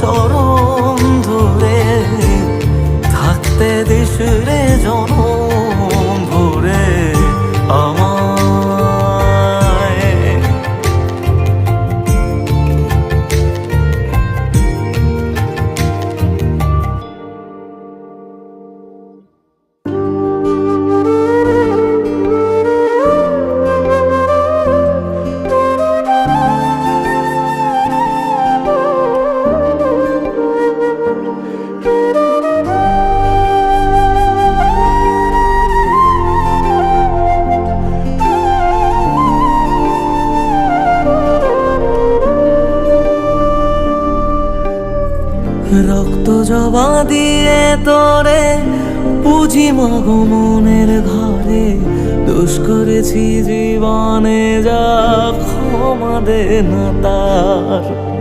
চরণ ধরে থাকতে দিস রে জনম ভরে আমায়। রক্ত জবা দিয়ে তোরে পুঁজি মাগো মনের ঘরে, দোষ করেছি জীবনে যা ক্ষমা দে না তার।